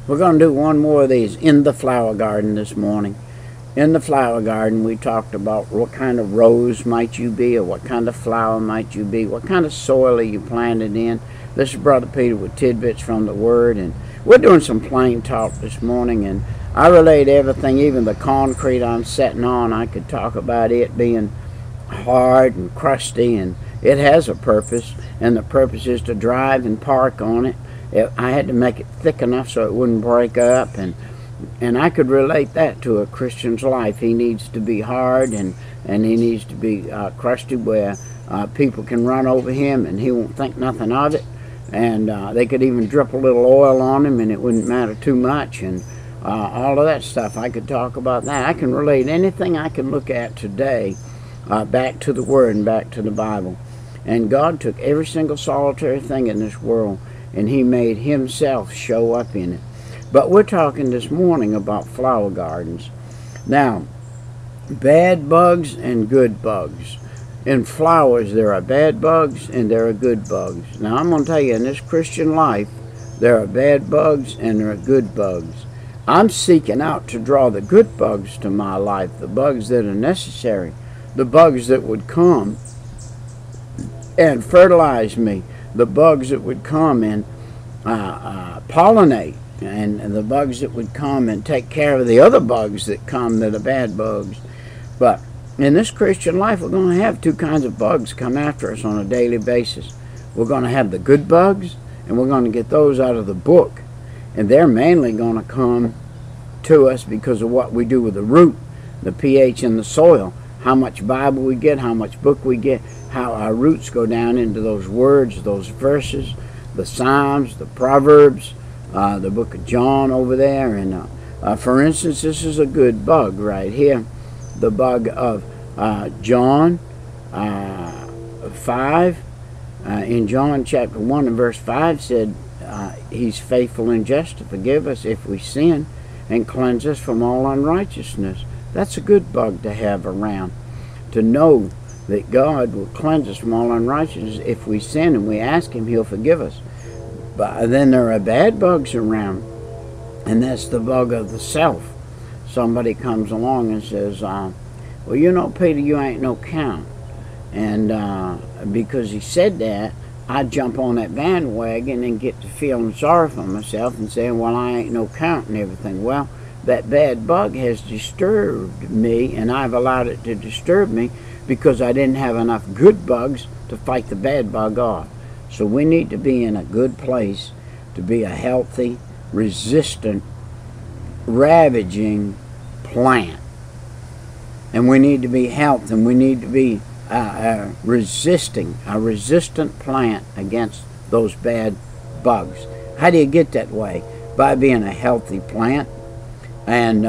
We're going to do one more of these in the flower garden this morning. In the flower garden, we talked about what kind of rose might you be, or what kind of flower might you be, what kind of soil are you planted in. This is Brother Peter with tidbits from the Word, and we're doing some plain talk this morning, and I relate everything, even the concrete I'm sitting on. I could talk about it being hard and crusty, and it has a purpose, and the purpose is to drive and park on it. I had to make it thick enough so it wouldn't break up, and I could relate that to a Christian's life. He needs to be hard, and he needs to be crusty where people can run over him and he won't think nothing of it, and they could even drip a little oil on him and it wouldn't matter too much, and all of that stuff. I could talk about that. I can relate anything I can look at today back to the Word and back to the Bible. And God took every single solitary thing in this world and He made Himself show up in it. But we're talking this morning about flower gardens. Now, bad bugs and good bugs. In flowers, there are bad bugs and there are good bugs. Now, I'm going to tell you, in this Christian life, there are bad bugs and there are good bugs. I'm seeking out to draw the good bugs to my life, the bugs that are necessary, the bugs that would come and fertilize me, the bugs that would come and pollinate, and the bugs that would come and take care of the other bugs that come that are bad bugs. But in this Christian life, we're going to have two kinds of bugs come after us on a daily basis. We're going to have the good bugs, and we're going to get those out of the book. And they're mainly going to come to us because of what we do with the root, the pH in the soil, how much Bible we get, how much book we get, how our roots go down into those words, those verses, the Psalms, the Proverbs, the book of John over there. And for instance, this is a good bug right here, the bug of John 5. In John chapter 1 and verse 5 said, He's faithful and just to forgive us if we sin and cleanse us from all unrighteousness. That's a good bug to have around, to know that God will cleanse us from all unrighteousness. If we sin and we ask Him, He'll forgive us. But then there are bad bugs around, and that's the bug of the self. Somebody comes along and says, well, you know, Peter, you ain't no count. And because he said that, I jump on that bandwagon and get to feeling sorry for myself and saying, well, I ain't no count and everything. Well, that bad bug has disturbed me, and I've allowed it to disturb me because I didn't have enough good bugs to fight the bad bug off. So we need to be in a good place to be a healthy, resistant, ravaging plant. And we need to be healthy, and we need to be a resistant plant against those bad bugs. How do you get that way? By being a healthy plant. And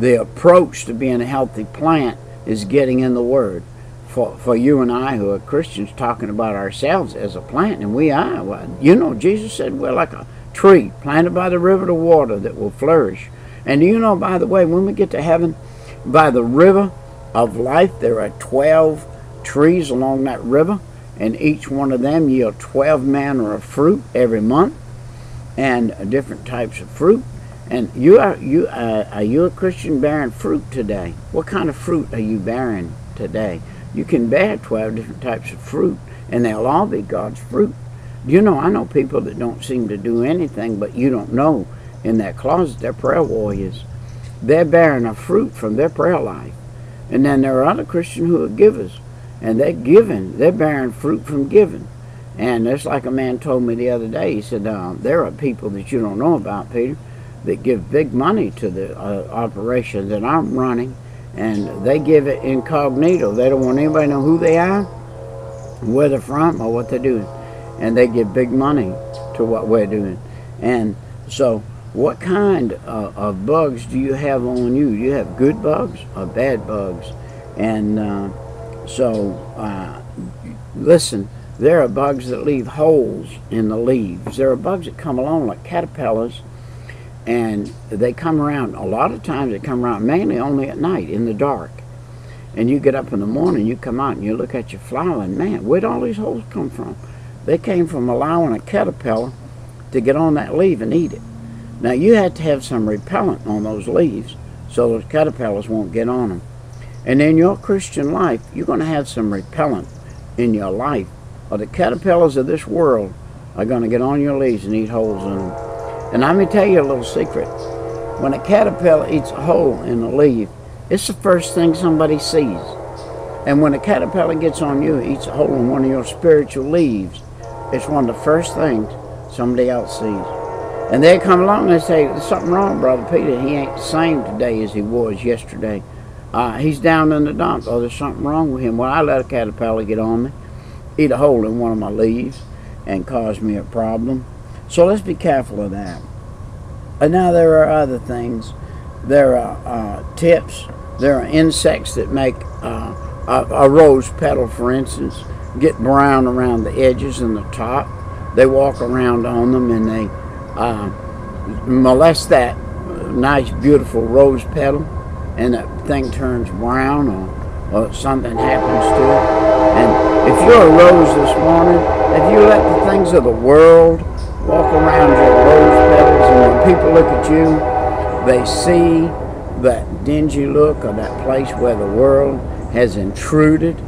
the approach to being a healthy plant is getting in the Word. For you and I who are Christians, talking about ourselves as a plant, and we are. Well, you know, Jesus said we're like a tree planted by the river of water that will flourish. And do you know, by the way, when we get to heaven, by the river of life, there are 12 trees along that river, and each one of them yield 12 manner of fruit every month, and different types of fruit. And are you a Christian bearing fruit today? What kind of fruit are you bearing today? You can bear 12 different types of fruit, and they'll all be God's fruit. You know, I know people that don't seem to do anything, but you don't know, in that closet, they're prayer warriors. They're bearing a fruit from their prayer life. And then there are other Christians who are givers, and they're giving. They're bearing fruit from giving. And it's like a man told me the other day. He said, there are people that you don't know about, Peter, that give big money to the operation that I'm running, and they give it incognito. They don't want anybody to know who they are, where they're from, or what they're doing. And they give big money to what we're doing. And so what kind of bugs do you have on you? Do you have good bugs or bad bugs? And listen, there are bugs that leave holes in the leaves. There are bugs that come along like caterpillars, and they come around, a lot of times they come around mainly only at night in the dark. And you get up in the morning, you come out and you look at your flower, and man, where'd all these holes come from? They came from allowing a caterpillar to get on that leaf and eat it. Now you have to have some repellent on those leaves so those caterpillars won't get on them. And in your Christian life, you're going to have some repellent in your life, or the caterpillars of this world are going to get on your leaves and eat holes in them. And let me tell you a little secret. When a caterpillar eats a hole in a leaf, it's the first thing somebody sees. And when a caterpillar gets on you, eats a hole in one of your spiritual leaves, it's one of the first things somebody else sees. And they come along and they say, there's something wrong, Brother Peter. He ain't the same today as he was yesterday. He's down in the dumps. Oh, there's something wrong with him. Well, I let a caterpillar get on me, eat a hole in one of my leaves, and cause me a problem. So let's be careful of that. And now there are other things. There are tips. There are insects that make a rose petal, for instance, get brown around the edges and the top. They walk around on them and they molest that nice, beautiful rose petal, and that thing turns brown, or something happens to it. And if you're a rose this morning, if you let the things of the world walk around your rose petals, and when people look at you, they see that dingy look, or that place where the world has intruded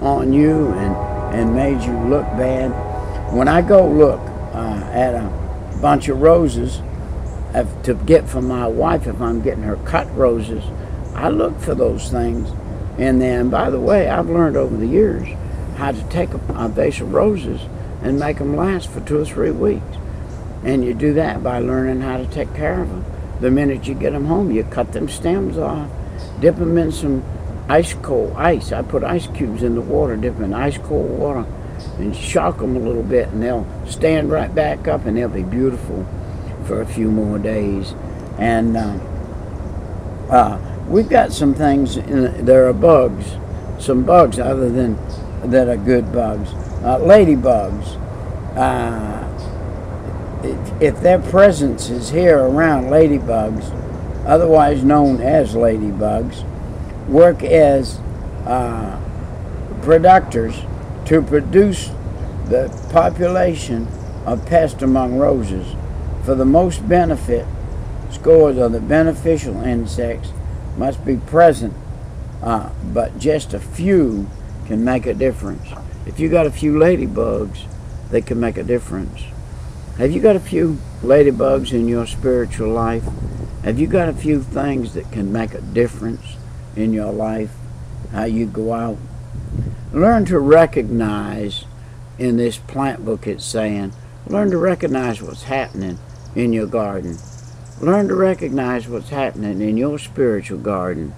on you and made you look bad. When I go look at a bunch of roses to get for my wife, if I'm getting her cut roses, I look for those things. And then, by the way, I've learned over the years how to take a vase of roses and make them last for 2 or 3 weeks. And you do that by learning how to take care of them. The minute you get them home, you cut them stems off, dip them in some cold ice. I put ice cubes in the water, dip them in ice cold water, and shock them a little bit, and they'll stand right back up, and they'll be beautiful for a few more days. And we've got some things. There are bugs, some bugs other than that are good bugs. Ladybugs. If their presence is here around, ladybugs, otherwise known as ladybugs, work as producers to produce the population of pests among roses. For the most benefit, scores of the beneficial insects must be present, but just a few can make a difference. If you got a few ladybugs, they can make a difference. Have you got a few ladybugs in your spiritual life? Have you got a few things that can make a difference in your life? How you go out? Learn to recognize, in this plant book it's saying, learn to recognize what's happening in your garden. Learn to recognize what's happening in your spiritual garden.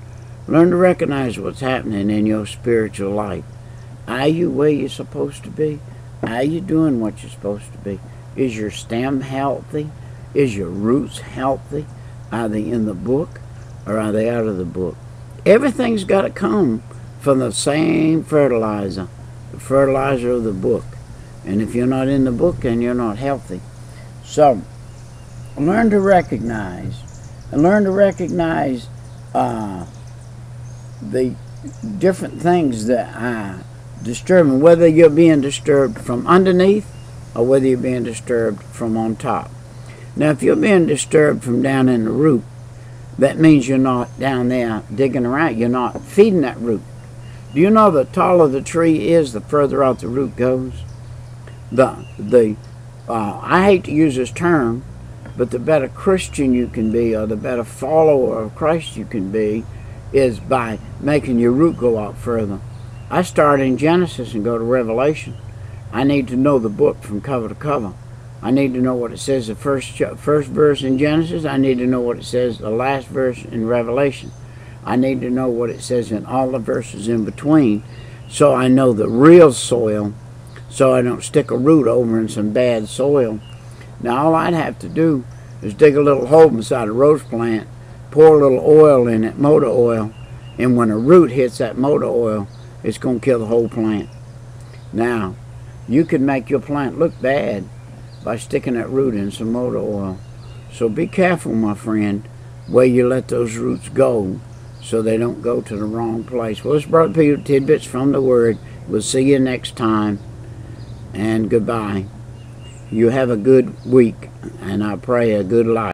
Learn to recognize what's happening in your spiritual life. Are you where you're supposed to be? Are you doing what you're supposed to be? Is your stem healthy? Is your roots healthy? Are they in the book, or are they out of the book? Everything's got to come from the same fertilizer, the fertilizer of the book. And if you're not in the book, then you're not healthy. So, learn to recognize, and learn to recognize the different things that are disturbing, whether you're being disturbed from underneath or whether you're being disturbed from on top. Now, if you're being disturbed from down in the root, that means you're not down there digging around. You're not feeding that root. Do you know the taller the tree is, the further out the root goes? I hate to use this term, but the better Christian you can be, or the better follower of Christ you can be, is by making your root go out further. I start in Genesis and go to Revelation. I need to know the book from cover to cover. I need to know what it says the first verse in Genesis. I need to know what it says the last verse in Revelation. I need to know what it says in all the verses in between, so I know the real soil, so I don't stick a root over in some bad soil. Now all I'd have to do is dig a little hole beside a rose plant, pour a little oil in it, motor oil, and when a root hits that motor oil, it's going to kill the whole plant. Now, you can make your plant look bad by sticking that root in some motor oil. So be careful, my friend, where you let those roots go, so they don't go to the wrong place. Well, this is Brother Peter, Tidbits from the Word. We'll see you next time, and goodbye. You have a good week, and I pray a good life.